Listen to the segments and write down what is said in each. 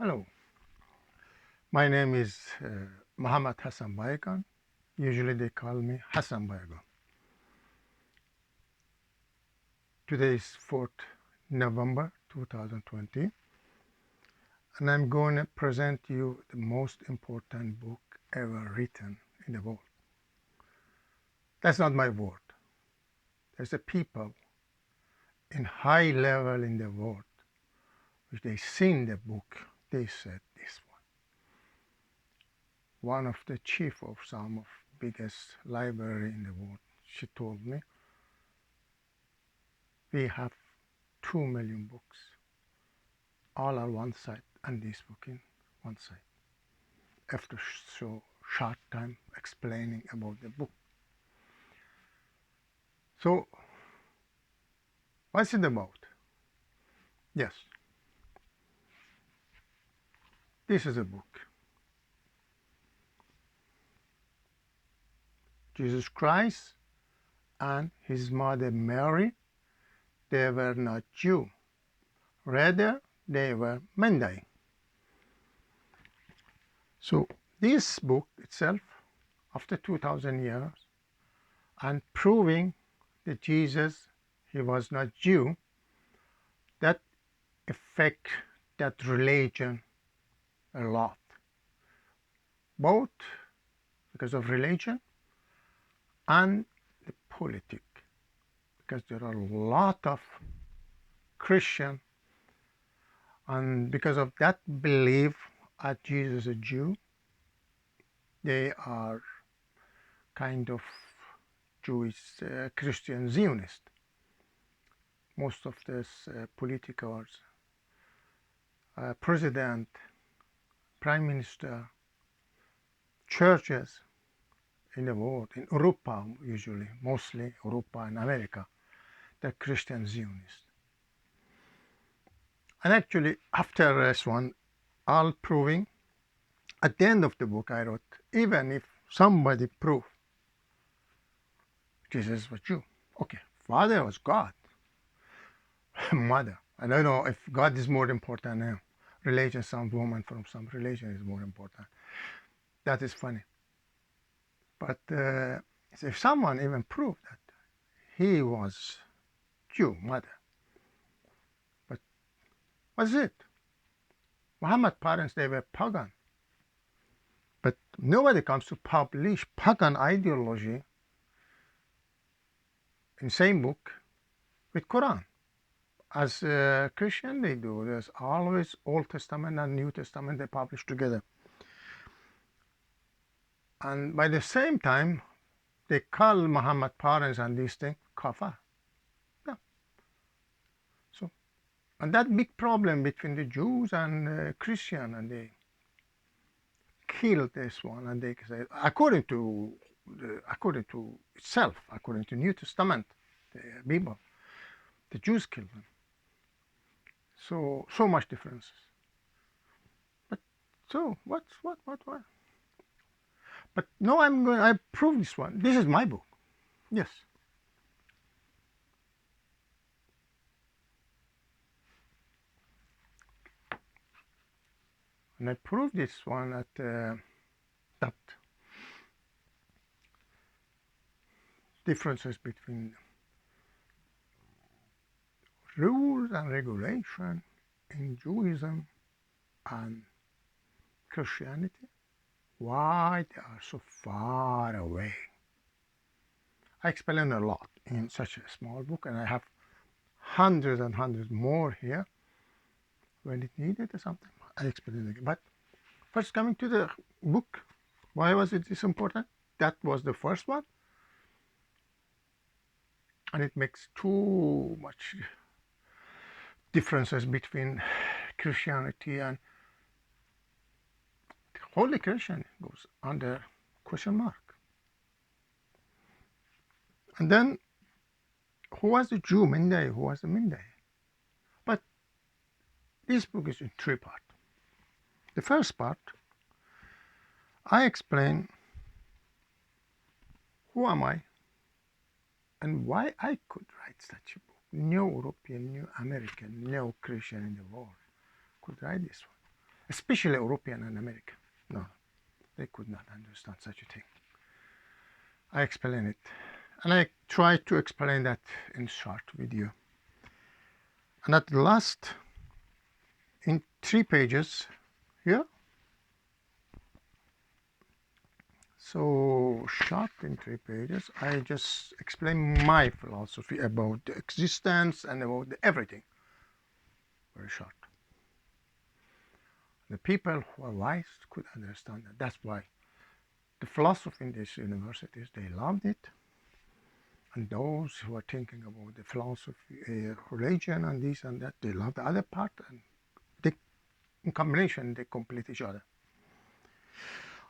Hello, my name is Muhammad Hassan Bayegan. Usually they call me Hassan Bayegan. Today is 4th November 2020, and I'm going to present you the most important book ever written in the world. That's not my word. There's a people in high level in the world which they seen the book, they said this one. One of the chief of some of biggest library in the world, she told me, we have 2 million books, all on one side, and this book in one side. After so short time explaining about the book. So, what's it about? Yes, this is a book. Jesus Christ and his mother Mary, they were not Jew. Rather, they were Mendai. So, this book itself, after 2000 years, and proving that Jesus, he was not Jew, that affect that religion a lot, both because of religion and the politics, because there are a lot of Christian, and because of that belief that Jesus is a Jew, they are kind of Jewish Christian Zionist. Most of these politicals, president, prime minister, churches in the world, in Europa usually, mostly Europa and America, they're Christian Zionists. And actually, after this one, all proving, at the end of the book I wrote, even if somebody proved Jesus was Jew, okay, father was God, mother, I don't know if God is more important now. Religion, some woman from some religion is more important. That is funny. But if someone even proved that he was Jew, mother, but what's it? Muhammad parents, they were pagan. But nobody comes to publish pagan ideology in same book with Quran. As Christian they do, there's always Old Testament and New Testament they publish together. And by the same time, they call Muhammad parents and these things kafir. Yeah. So, and that big problem between the Jews and Christian, and they killed this one, and they say according to itself, according to New Testament, the Bible, the Jews killed them. So much differences. But so what? But no, I prove this one. This is my book. Yes. And I prove this one at that differences between rules and regulation in Judaism and Christianity, why they are so far away. I explain a lot in such a small book, and I have hundreds and hundreds more here when it needed or something. I explain it again. But first, coming to the book, why was it this important? That was the first one, and it makes too much differences between Christianity and Holy Christian goes under question mark. And then who was the Jew Mendai? Who was the Mendai? But this book is in three parts. The first part, I explain who am I and why I could write such a book. No European, no American, no Christian in the world could write this one. especially European and American. No, they could not understand such a thing. I explain it, and I try to explain that in short video. And at last, in 3 pages here, so short in 3 pages, I just explain my philosophy about the existence and about everything. Very short. The people who are wise could understand that. That's why the philosophy in these universities, they loved it. And those who are thinking about the philosophy, religion and this and that, they love the other part. And they, in combination, they complete each other.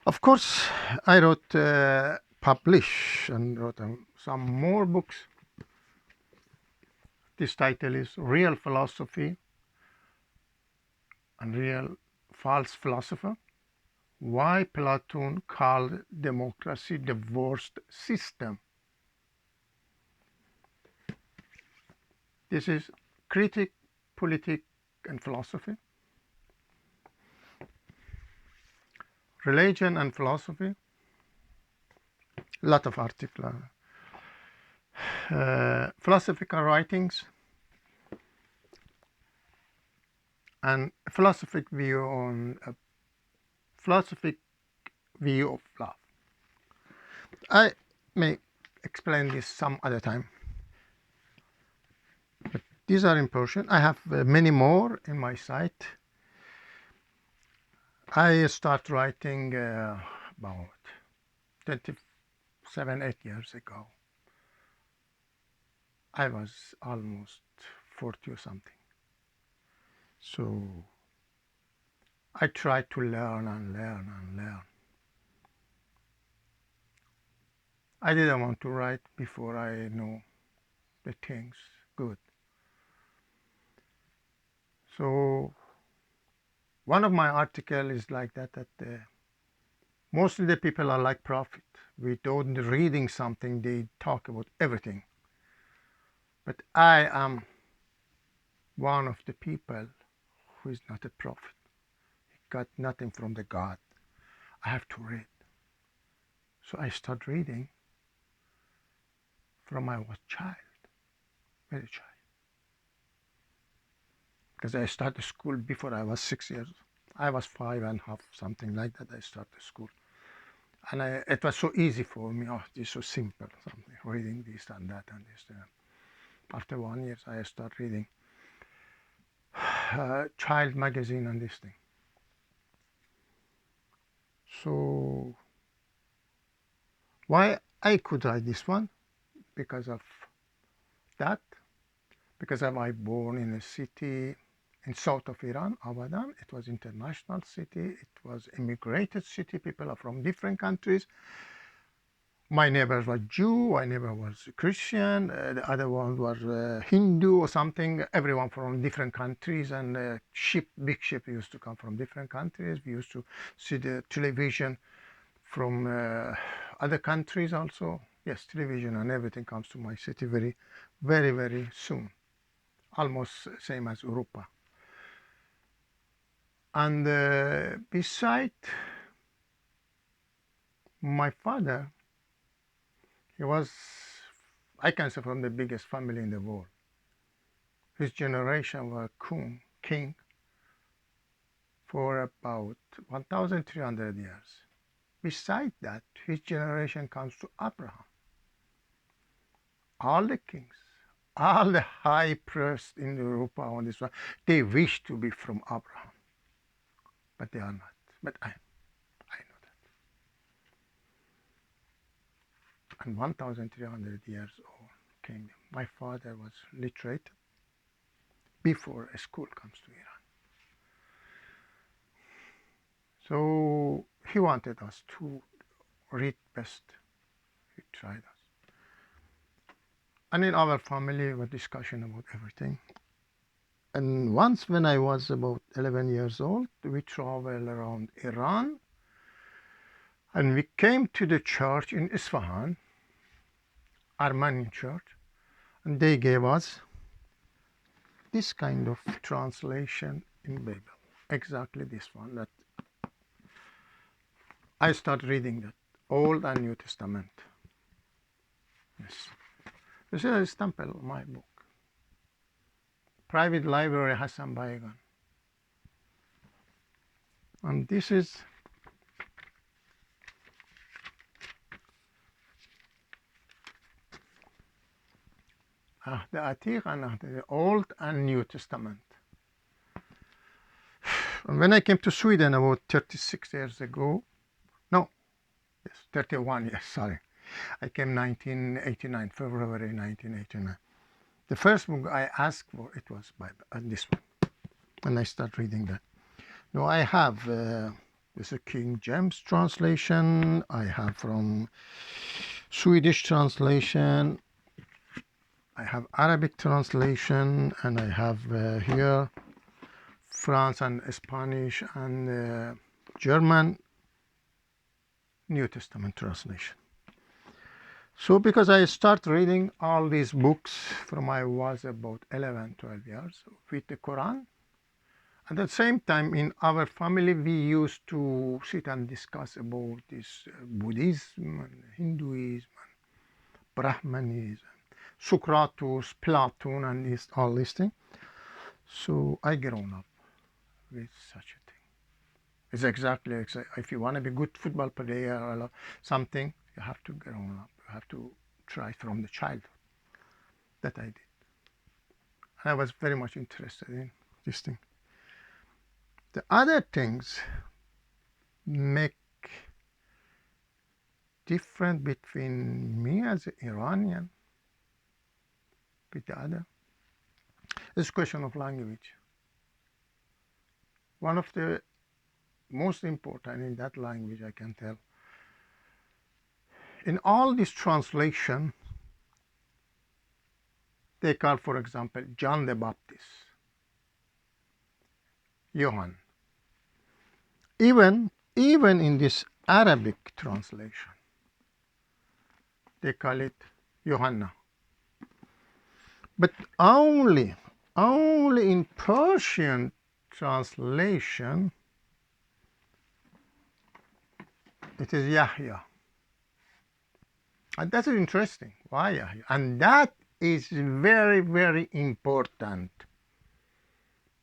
Of course, I wrote, publish and wrote some more books. This title is Real Philosophy and Real False Philosopher. Why Plato called democracy the worst system. This is critique, politics, and philosophy. Religion and philosophy. A lot of articles. Philosophical writings. And philosophic view on philosophic view of love. I may explain this some other time. But these are important. I have many more in my site. I start writing about 27, 8 years ago. I was almost 40 or something. So I tried to learn and learn and learn. I didn't want to write before I know the things good. So one of my articles is like that mostly the people are like prophet. Without reading something, they talk about everything. But I am one of the people who is not a prophet. He got nothing from the God. I have to read. So I start reading from I was child, very child. Because I started school before I was 6 years. I was 5.5, something like that. I started school. And it was so easy for me. Oh, this is so simple, something, reading this and that and this. After 1 year, I start reading child magazine and this thing. So why I could write this one? Because of that. Because I was born in a city in south of Iran, Abadan. It was international city. It was immigrated city. People are from different countries. My neighbors were Jew. My neighbor was Christian. The other one was Hindu or something. Everyone from different countries. And big ship used to come from different countries. We used to see the television from other countries also. Yes, television and everything comes to my city very, very, very soon. Almost same as Europa. And beside my father, he was, I can say, from the biggest family in the world. His generation were king for about 1,300 years. Beside that, his generation comes to Abraham. All the kings, all the high priests in Europa on this one, they wish to be from Abraham, but they are not. But I know that. And 1,300 years old kingdom. My father was literate before a school comes to Iran. So he wanted us to read best. He tried us. And in our family, we had discussion about everything. And once when I was about 11 years old, we traveled around Iran. And we came to the church in Isfahan, Armenian church. And they gave us this kind of translation in Bible. exactly this one that I start reading that Old and New Testament. Yes. This is a stamp on my book. Private Library Hassan Baygan. And this is the Atiq and the Old and New Testament. And when I came to Sweden about 36 years ago, no, yes, 31 years, sorry. I came 1989, February 1989. The first book I asked for, it was Bible, this one. And I start reading that. Now I have, this is a King James translation. I have from Swedish translation. I have Arabic translation, and I have here France and Spanish and German New Testament translation. So because I start reading all these books from I was about 11, 12 years with the Quran. At the same time, in our family, we used to sit and discuss about this Buddhism and Hinduism, and Brahmanism, Socrates, Plato, and all these things. So I grown up with such a thing. It's exactly if you want to be a good football player or something, you have to grow up. You have to try from the childhood. That I did. And I was very much interested in this thing. The other things make difference between me as an Iranian with the other. It's a question of language. One of the most important in that language, I can tell. In all this translation, they call, for example, John the Baptist, Johann. Even in this Arabic translation, they call it Johanna. But only in Persian translation, it is Yahya. And that is interesting. Why Yahya? And that is very, very important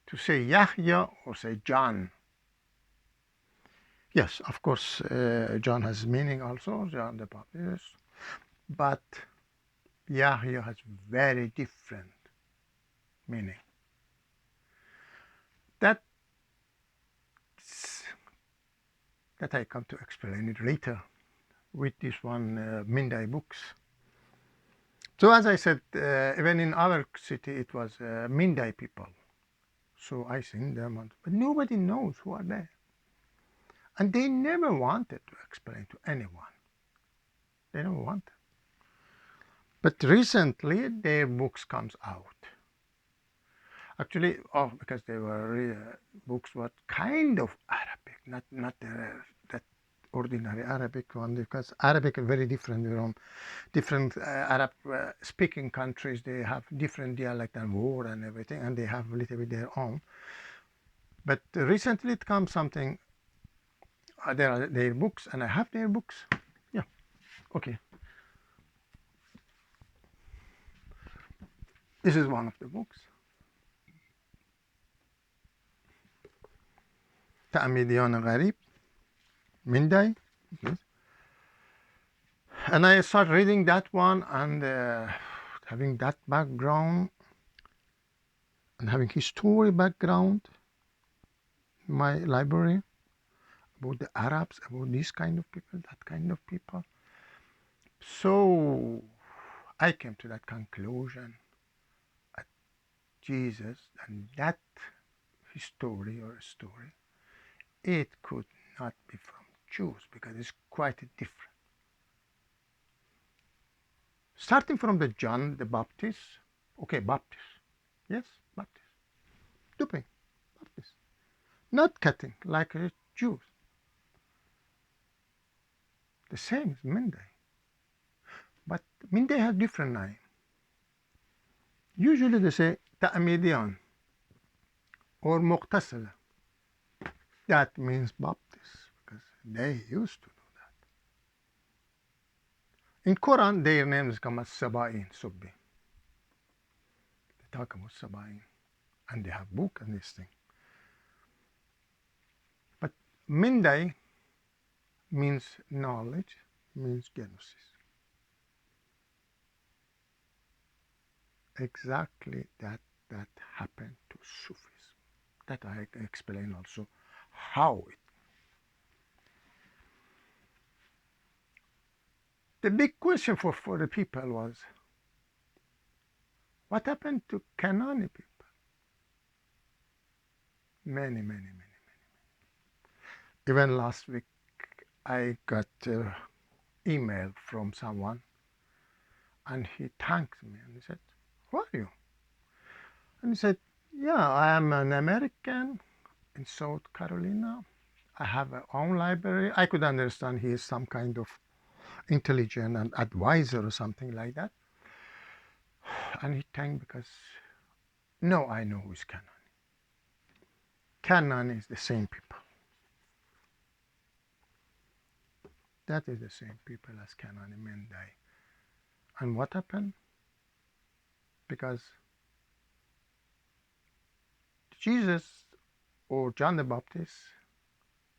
to say Yahya or say John. Yes, of course, John has meaning also, John the Baptist, but Yahya has very different meaning. That I come to explain it later with this one Mindai books. So as I said, even in our city, it was Mindai people. So I sing them, but nobody knows who are they. And they never wanted to explain to anyone. They never wanted. But recently, their books comes out. Actually, because they were books were kind of Arabic, not that ordinary Arabic one, because Arabic is very different from different Arab speaking countries. They have different dialect and word and everything, and they have a little bit their own. But recently it comes something, there are their books, and I have their books. Yeah, okay. This is one of the books. تعميديان غريب, Mindai. Yes. And I start reading that one and having that background and having history background in my library about the Arabs, about this kind of people, that kind of people. So I came to that conclusion at Jesus, and that story, it could not be from Jews because it's quite different. Starting from the John the Baptist, okay, Baptist, yes, Baptist, duping, Baptist, not cutting like a Jews. The same as Mindai, but Mindai has different name. Usually they say Ta'midian or Muqtasila. That means Baptist because they used to do that. In Quran, their names come as Sabain, Subbi. They talk about Sabain, and they have book and this thing. But Mindai means knowledge, means Genesis. Exactly that happened to Sufism. That I explain also how it. The big question for the people was, what happened to Kanani people? Many, many, many. Even last week, I got an email from someone, and he thanked me, and he said, "Who are you?" And he said, "Yeah, I am an American in South Carolina. I have a own library." I could understand he is some kind of intelligent and advisor or something like that. And he thanked because, no, I know who is Canaan. Canaan is the same people. That is the same people as Canaan and Mendai. And what happened? Because Jesus or John the Baptist,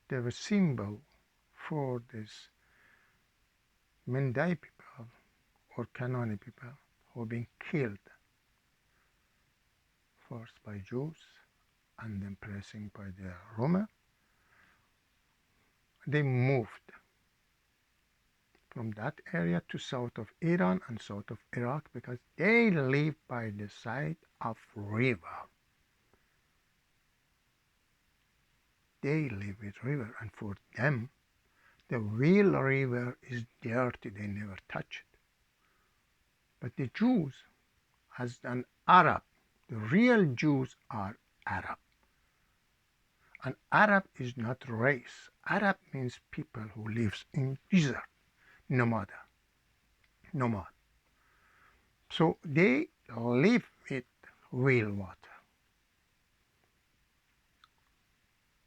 they were symbol for this Mendai people or Canaanite people who were being killed first by Jews and then pressing by the Roman. They moved from that area to south of Iran and south of Iraq because they live by the side of river. They live with river, and for them the real river is dirty, they never touch it. But the Jews, as an Arab, the real Jews are Arab. And Arab is not race. Arab means people who lives in desert, nomad. So they live with real water.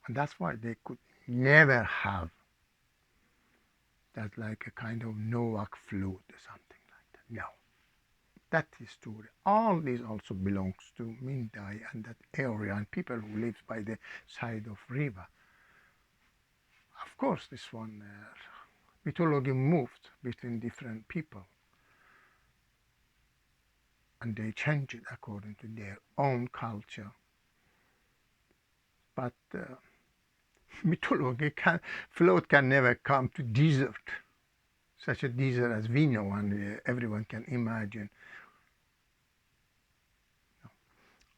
And that's why they could never have that like a kind of Noach flood or something like that. No. That is true. All this also belongs to Mindai and that area and people who live by the side of river. Of course, this one mythology moved between different people, and they changed it according to their own culture. But mythology float can never come to desert, such a desert as we know and everyone can imagine.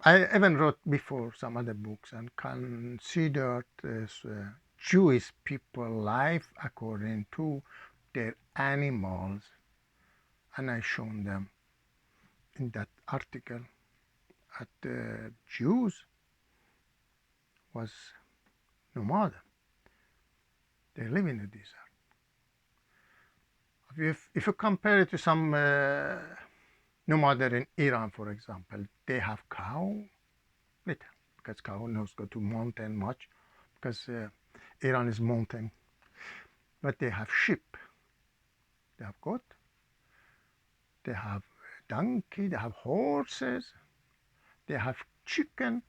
I even wrote before some other books and considered Jewish people life according to their animals, and I shown them in that article that the Jews was nomad. They live in the desert. If you compare it to some nomad in Iran, for example, they have cow, little, because cow knows go to mountain much, because Iran is mountain. But they have sheep, they have goat, they have donkey, they have horses, they have chicken,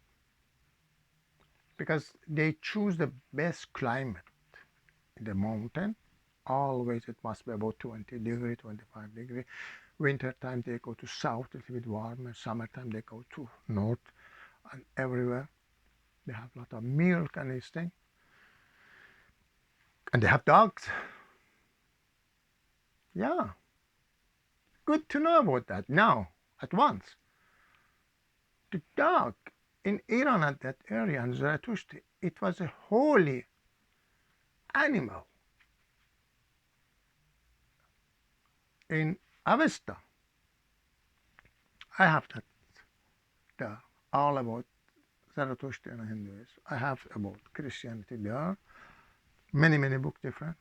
because they choose the best climate in the mountain. Always it must be about 20 degree, 25 degree. Winter time they go to south, a little bit warmer. Summertime they go to north, and everywhere they have a lot of milk and this thing. And they have dogs. Yeah, good to know about that now at once. The dog in Iran at that area in Zarathustra, it was a holy animal. In Avesta, I have that all about Zarathustra and Hinduism. I have about Christianity there. Many books different.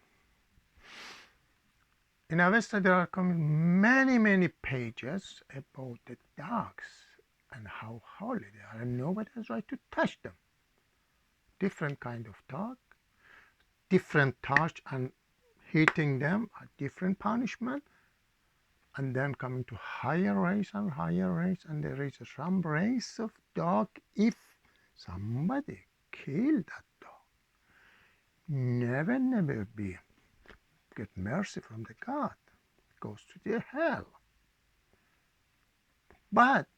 In Avesta there are coming many pages about the dogs and how holy they are, and nobody has right to touch them. different kind of talk, different touch, and hitting them a different punishment, and then coming to higher race and higher race, and there is some race of dog. If somebody killed that dog, never be get mercy from the God, goes to the hell. But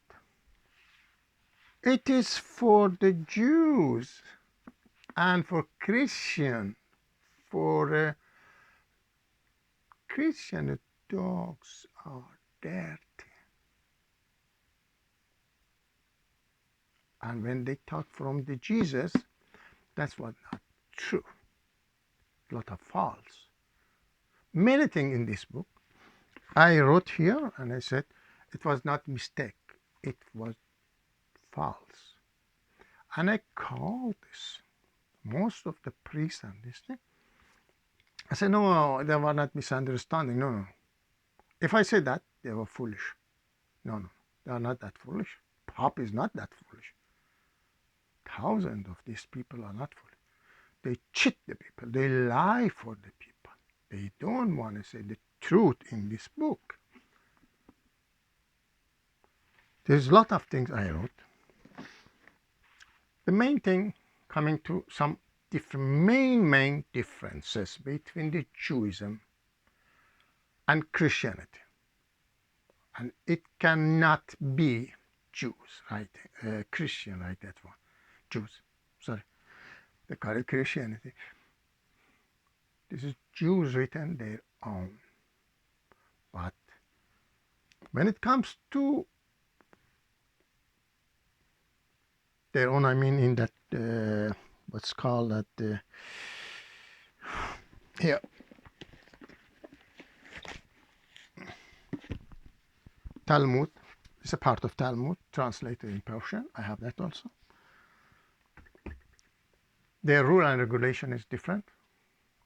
it is for the Jews and for Christian, for Christian, the dogs are dirty. And when they talk from the Jesus, that's what not true. A lot of false. Many things in this book I wrote here, and I said it was not mistake, it was false. And I called this most of the priests and this thing. I said, no, they were not misunderstanding. No. If I say that, they were foolish. No, they are not that foolish. Pop is not that foolish. Thousands of these people are not foolish. They cheat the people. They lie for the people. They don't want to say the truth in this book. There's a lot of things I wrote. The main thing, coming to some main differences between the Judaism and Christianity. And it cannot be Jews, right? Christian, right? That one. Jews, sorry. They call it Christianity. This is Jews written their own. But when it comes to their own, I mean in that, what's called that, here. Talmud is a part of Talmud, translated in Persian. I have that also. Their rule and regulation is different,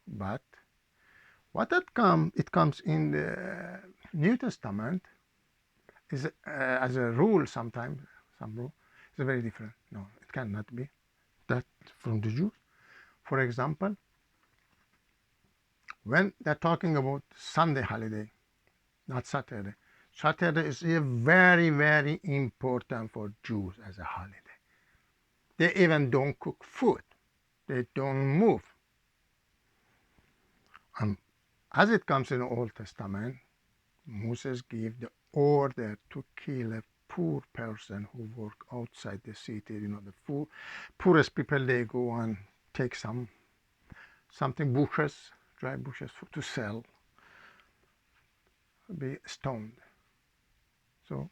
but what it comes in the New Testament is as a rule. Sometimes some rule is very different. No, it cannot be that from the Jews. For example, when they're talking about Sunday holiday, not Saturday. Saturday is very important for Jews as a holiday. They even don't cook food. They don't move. And as it comes in the Old Testament, Moses gave the order to kill a poor person who work outside the city. You know, the poorest people, they go and take something bushes, dry bushes to sell, be stoned. So,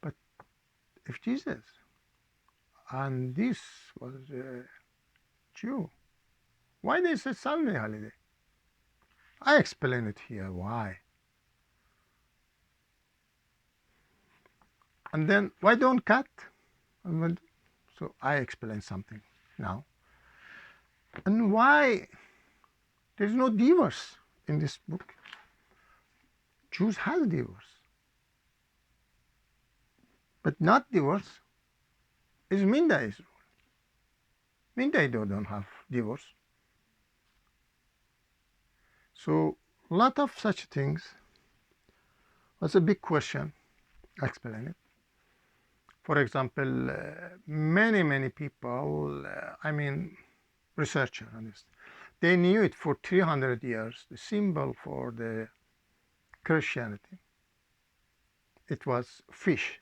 but if Jesus, and this was a Jew, why they say Sunday holiday? I explain it here why. And then why don't cut? So I explain something now. And why there's no divorce in this book? Jews have divorce, but not divorce is Mindai's rule. Mindai don't have divorce. So a lot of such things was a big question. I explain it. For example, many people, I mean researchers on this, they knew it for 300 years. The symbol for the Christianity, it was fish.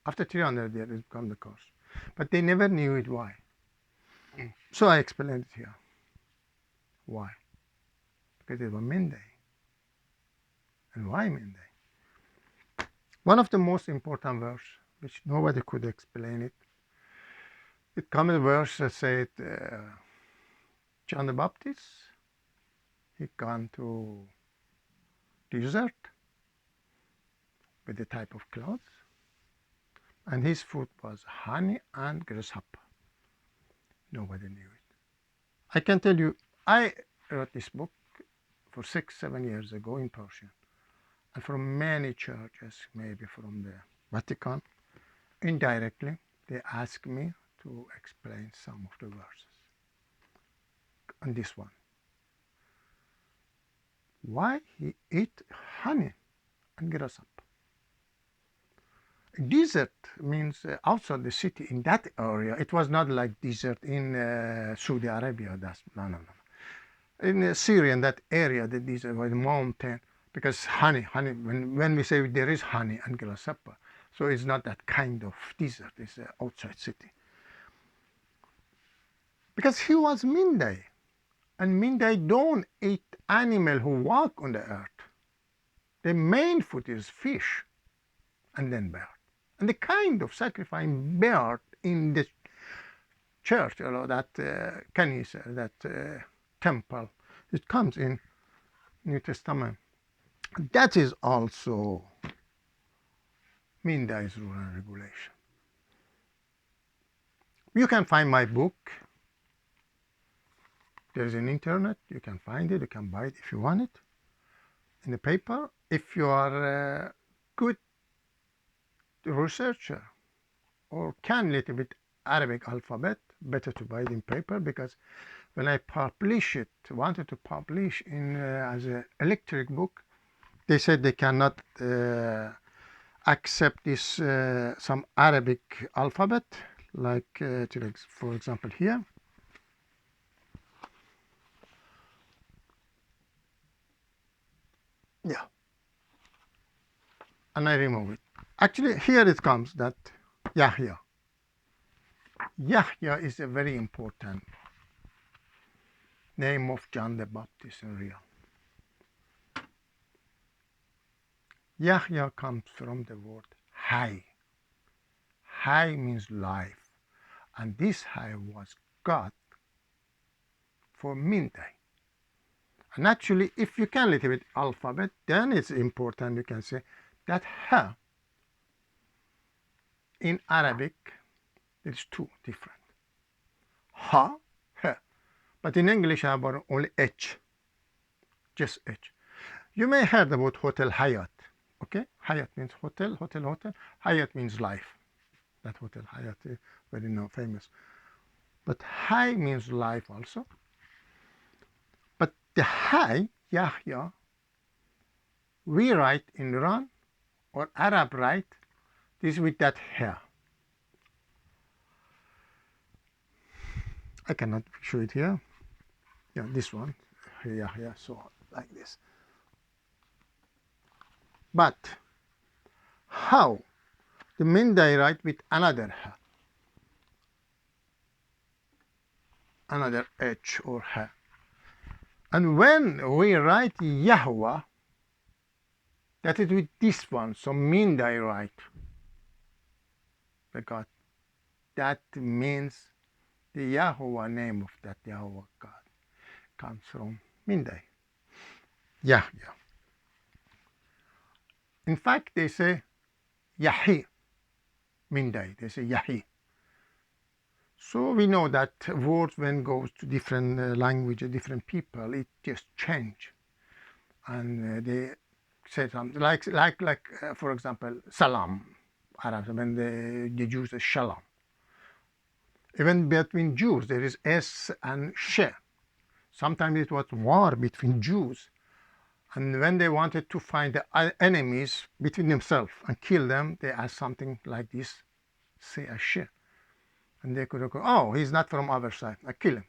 After 300 years, it became the cross. But they never knew it why. So I explained it here. Why? Because it was Mindai. And why Mindai? One of the most important verse, which nobody could explain it. It comes a verse that said, John the Baptist, he gone to desert with a type of clothes, and his food was honey and grasshopper. Nobody knew it. I can tell you, I wrote this book for 6-7 years ago in Persian, and from many churches, maybe from the Vatican, indirectly, they asked me to explain some of the verses. And this one. Why he ate honey and grasshopper? Desert means outside the city in that area. It was not like desert in Saudi Arabia. That's no. In Syria, in that area, the desert was mountain. Because honey, when we say there is honey and grasshopper, so it's not that kind of desert. It's outside city. Because he was Mindai, and Mindai don't eat animal who walk on the earth. The main food is fish, and then bird. And the kind of sacrificing bird in the church, that kanisa, that temple, it comes in New Testament. That is also Mindai's rule and regulation. You can find my book. There is an internet. You can find it. You can buy it if you want it in the paper. If you are a good researcher or can little bit Arabic alphabet, better to buy it in paper, because when I wanted to publish in as an electric book, they said they cannot accept this some Arabic alphabet, like for example here. Yeah, and I remove it. Actually, here it comes that Yahya. Yahya is a very important name of John the Baptist in real. Yahya comes from the word Hay. Hay means life, and this Hay was God for Mindai. And actually, if you can little bit alphabet, then it's important you can say that Ha in Arabic is two different. Ha, Ha. But in English I have only H, just H. You may have heard about Hotel Hyatt. Okay, Hyatt means hotel. Hyatt means life. That Hotel Hyatt is very famous. But Hay means life also. But the Hay, Yahya, we write in Iran, or Arab write this with that hair. I cannot show it here. Yeah, this one. Yahya, so like this. But how the Mindai write with another ha, another H or ha. And when we write Yahweh, that is with this one, so Mindai write the God. That means the Yahweh name of that Yahweh God comes from Mindai, Yahya. In fact, they say Yahi, Mindai, they say Yahi. So we know that words when goes to different languages, different people, it just change. And they say something like for example, salam, Arabs, when the Jews say shalom. Even between Jews, there is S and She. Sometimes it was war between Jews. And when they wanted to find the enemies between themselves and kill them, they asked something like this, say a She. And they could go, oh, he's not from our side, I kill him.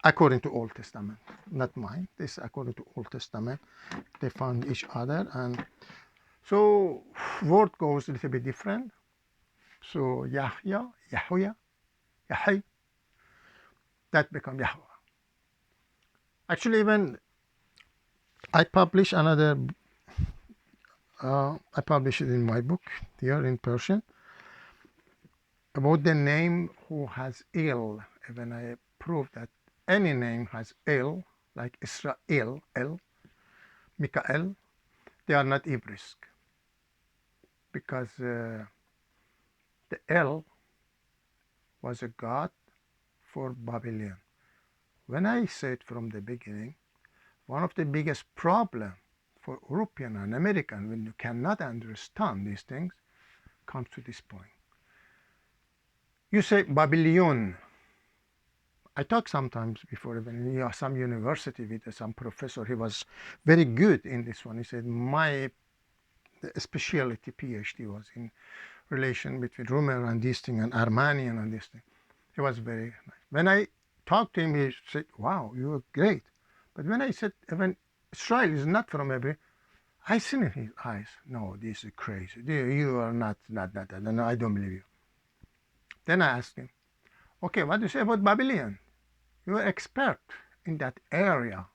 According to Old Testament, not mine. This according to Old Testament. They found each other, and so word goes a little bit different. So Yahya, Yahuya, Yahi, that become Yahweh. Actually, even I publish another. I publish it in my book here in Persian about the name who has ill. Even I prove that any name has ill, like Israel, El, Mikael, they are not Hebrews, because the El was a god for Babylon. When I said from the beginning, one of the biggest problem for European and American, when you cannot understand these things, comes to this point. You say Babylon. I talk sometimes before even in some university with some professor. He was very good in this one. He said my specialty PhD was in relation between Romer and this thing and Armenian and this thing. He was very nice. When I talked to him, he said, "Wow, you are great." But when I said, "Even Israel is not from every," I seen in his eyes, "No, this is crazy. You are not. No, I don't believe you." Then I asked him, "Okay, what do you say about Babylon? You are expert in that area."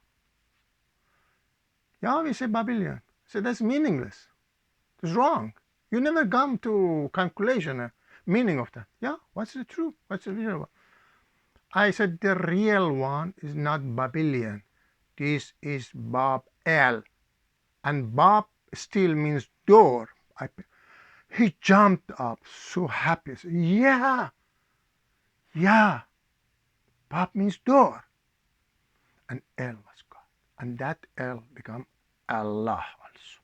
"Yeah, we say Babylon." I said, "That's meaningless. It's wrong. You never come to calculation meaning of that." "Yeah, what's the truth? What's the real one?" I said, "The real one is not Babylon. This is Bab-El. And Bab still means door." He jumped up so happy. Said, "Yeah, yeah, Bab means door." And El was God. And that El became Allah also.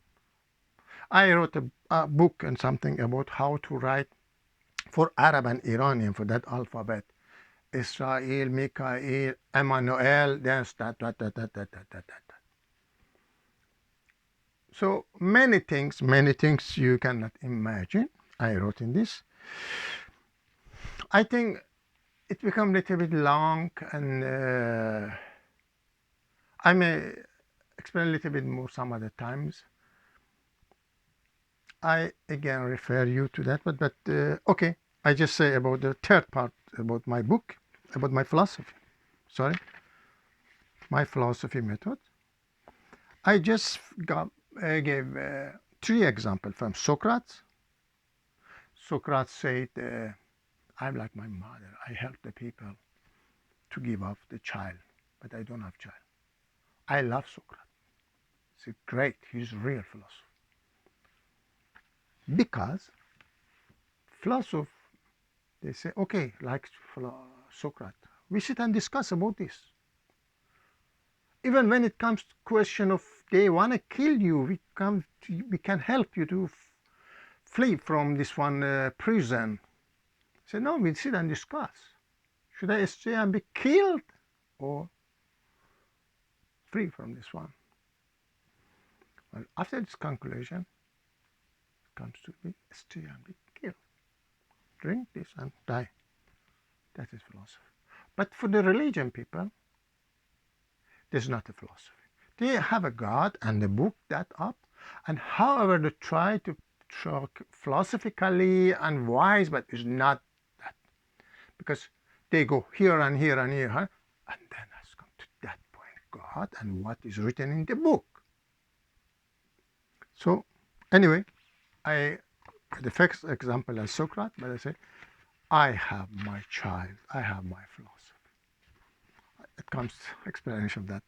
I wrote a book and something about how to write for Arab and Iranian for that alphabet. Israel, Mikael, Emmanuel, then that. So many things you cannot imagine. I wrote in this. I think it become a little bit long, and I may explain a little bit more some other times. I again refer you to that, but okay. I just say about the third part about my book, about my philosophy. Sorry, my philosophy method. I just gave 3 examples from Socrates. Socrates said, "I'm like my mother. I help the people to give up the child, but I don't have child." I love Socrates. He's great. He's a real philosopher. Because philosophy, they say, okay, like Socrates, we sit and discuss about this. Even when it comes to question of they want to kill you, we can help you to flee from this one prison. Say, no, we sit and discuss. Should I stay and be killed or free from this one? Well, after this conclusion, it comes to be stay and be killed. Drink this and die. That is philosophy. But for the religion people, this is not a philosophy. They have a God and they book that up, and however they try to talk philosophically and wise, but it's not that. Because they go here and here and here, and then has come to that point, God and what is written in the book. So anyway, the first example is Socrates, but I say, I have my child, I have my philosophy. It comes explanation of that.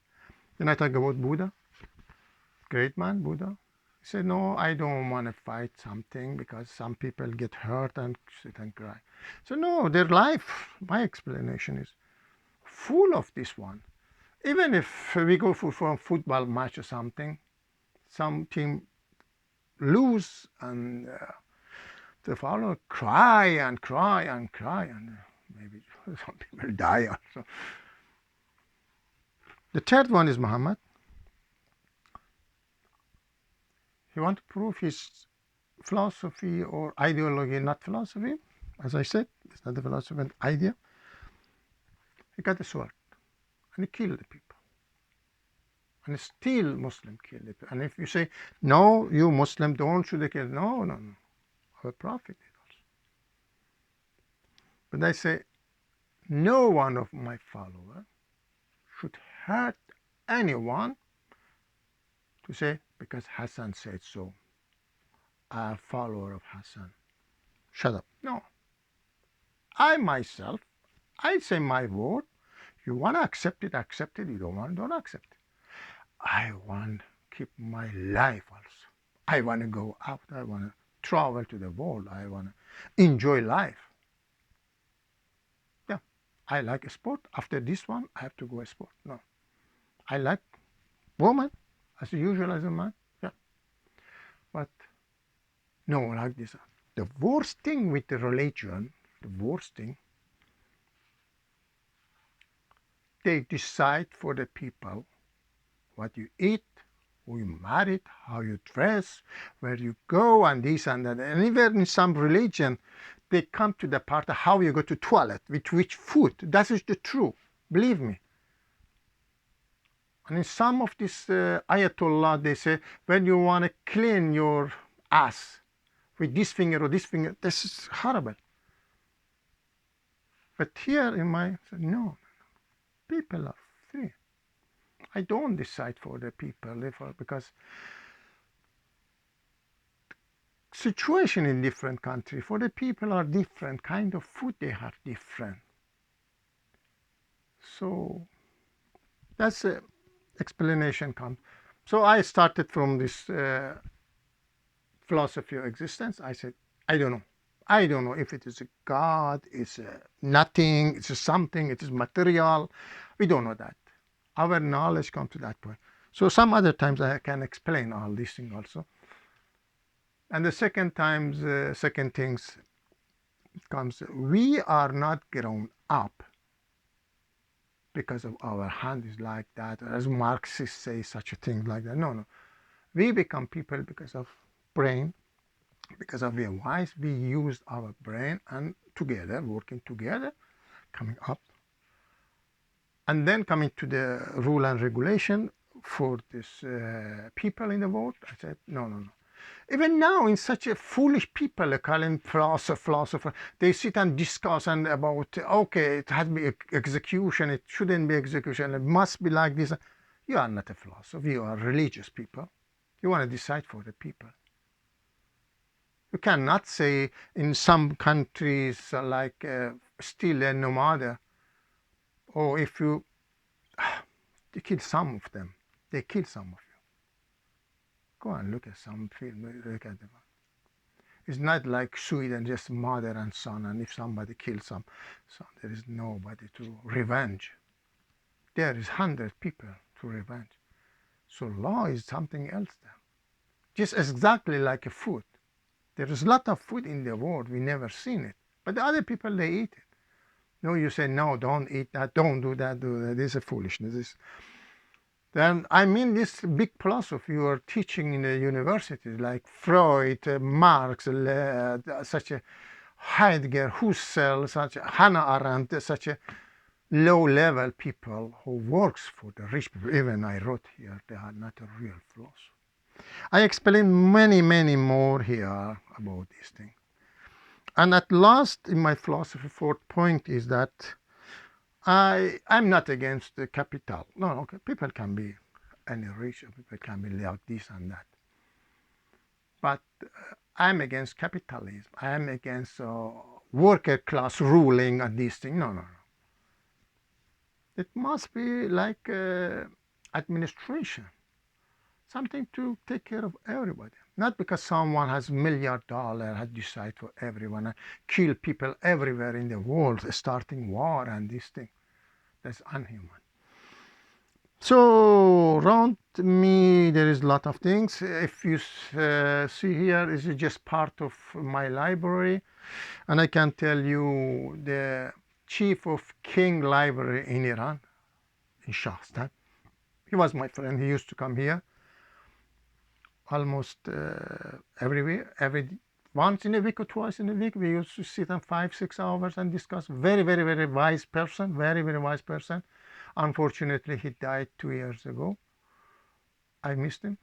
Then I talk about Buddha, great man, Buddha. He said, no, I don't want to fight something because some people get hurt and sit and cry. So no, their life, my explanation is full of this one. Even if we go for a football match or something, some team lose and the follower cry and cry and cry, and maybe some people die also. The third one is Muhammad. He wants to prove his philosophy or ideology, not philosophy. As I said, it's not a philosophy, an idea. He got a sword and he killed the people. And still Muslim killed the people. And if you say, no, you Muslim don't should kill, no. Our Prophet did also. But I say, no one of my followers should hurt anyone to say, because Hassan said so. I'm a follower of Hassan. Shut up. No. I myself, I say my word. You want to accept it, accept it. You don't want, don't accept it. I want to keep my life also. I want to go out. I want to travel to the world. I want to enjoy life. Yeah. I like a sport. After this one, I have to go a sport. No. I like woman as usual as a man. Yeah. But no, like this. The worst thing with the religion, the worst thing. They decide for the people what you eat, who you married, how you dress, where you go, and this and that. And even in some religion, they come to the part of how you go to toilet, with which food. That is the truth, believe me. And in some of this Ayatollah, they say, when you want to clean your ass with this finger or this finger, this is horrible. But here in my, no, people are free. I don't decide for the people because situation in different country for the people are different, kind of food they have different. So that's the explanation comes. So I started from this philosophy of existence. I said, I don't know. I don't know if it is a God, it's a nothing, it's a something, it is material. We don't know that. Our knowledge comes to that point. So some other times I can explain all these things also. And the second things comes, we are not grown up because of our hand is like that, as Marxists say such a thing like that. No. We become people because of brain, because of we are wise. We use our brain and together, working together, coming up. And then coming to the rule and regulation for this people in the world, I said, no. Even now, in such a foolish people, they call him philosopher, they sit and discuss and about, okay, it has to be execution, it shouldn't be execution, it must be like this. You are not a philosopher, you are religious people. You want to decide for the people. You cannot say in some countries like still a nomad, or if you kill some of them, they kill some of you. Go and look at some film, look at them. It's not like Sweden, just mother and son, and if somebody kills some son, there is nobody to revenge. There is 100 people to revenge. So law is something else there. Just exactly like a food. There is a lot of food in the world, we never seen it. But the other people, they eat it. No, you say, no, don't eat that, don't do that, This is foolishness. Then, I mean, this big philosophy you are teaching in the universities, like Freud, Marx, such a Heidegger, Husserl, such a Hannah Arendt, such a low-level people who works for the rich people. Even I wrote here, they are not a real philosopher. I explain many more here about this thing. And at last, in my philosophy, fourth point is that I'm not against the capital. No, okay, people can be any rich, people can be like this and that. But I'm against capitalism. I'm against worker class ruling and these things. No. It must be like administration, something to take care of everybody. Not because someone has $1 million has decided for everyone and kill people everywhere in the world, starting war and this thing. That's unhuman. So around me there is a lot of things. If you see here, this is just part of my library, and I can tell you the chief of King Library in Iran, in Shahstan. He was my friend. He used to come here almost every once in a week or twice in a week. We used to sit on 5-6 hours and discuss. Very wise person, very wise person. Unfortunately, he died 2 years ago. I missed him.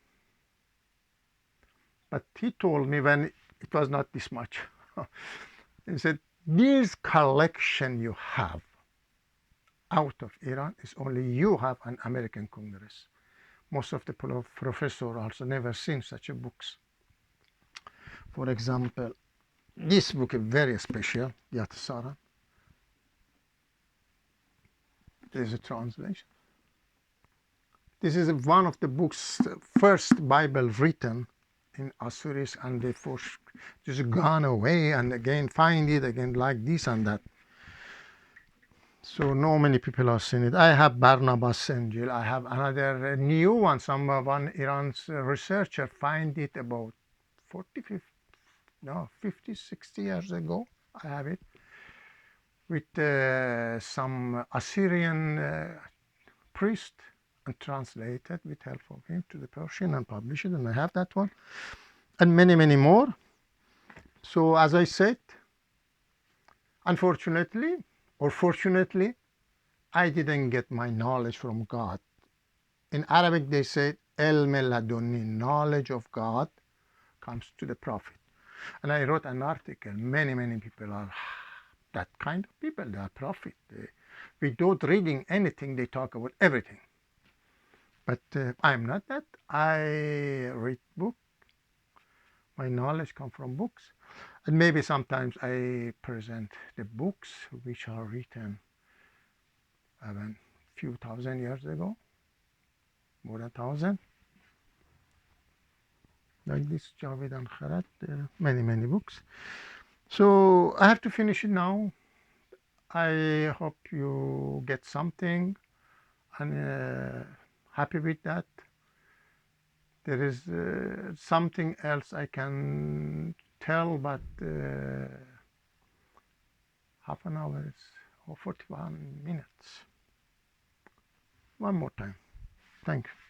But he told me when it was not this much. He said, this collection you have out of Iran is only you have an American Congress. Most of the professors also never seen such a books. For example, this book is very special, Yat Sara. There is a translation. This is one of the books, first Bible written in Assyrian, and they just gone away and again find it again like this and that. So no many people have seen it. I have Barnabas Angel. I have another new one. One Iran's researcher find it about 50, 60 years ago. I have it. with some Assyrian priest and translated with help of him to the Persian and published it, and I have that one and many, many more. So as I said, unfortunately or fortunately, I didn't get my knowledge from God. In Arabic, they say ilm laduni, knowledge of God comes to the prophet. And I wrote an article. Many, many people are that kind of people. They are prophet. Without reading anything, they talk about everything. But I'm not that. I read books. My knowledge comes from books. And maybe sometimes I present the books which are written a few thousand years ago, more than 1,000. Like this Javed Al-Kharat, many, many books. So I have to finish it now. I hope you get something and happy with that. There is something else I can tell, but half an hour is, or 41 minutes. One more time. Thank you.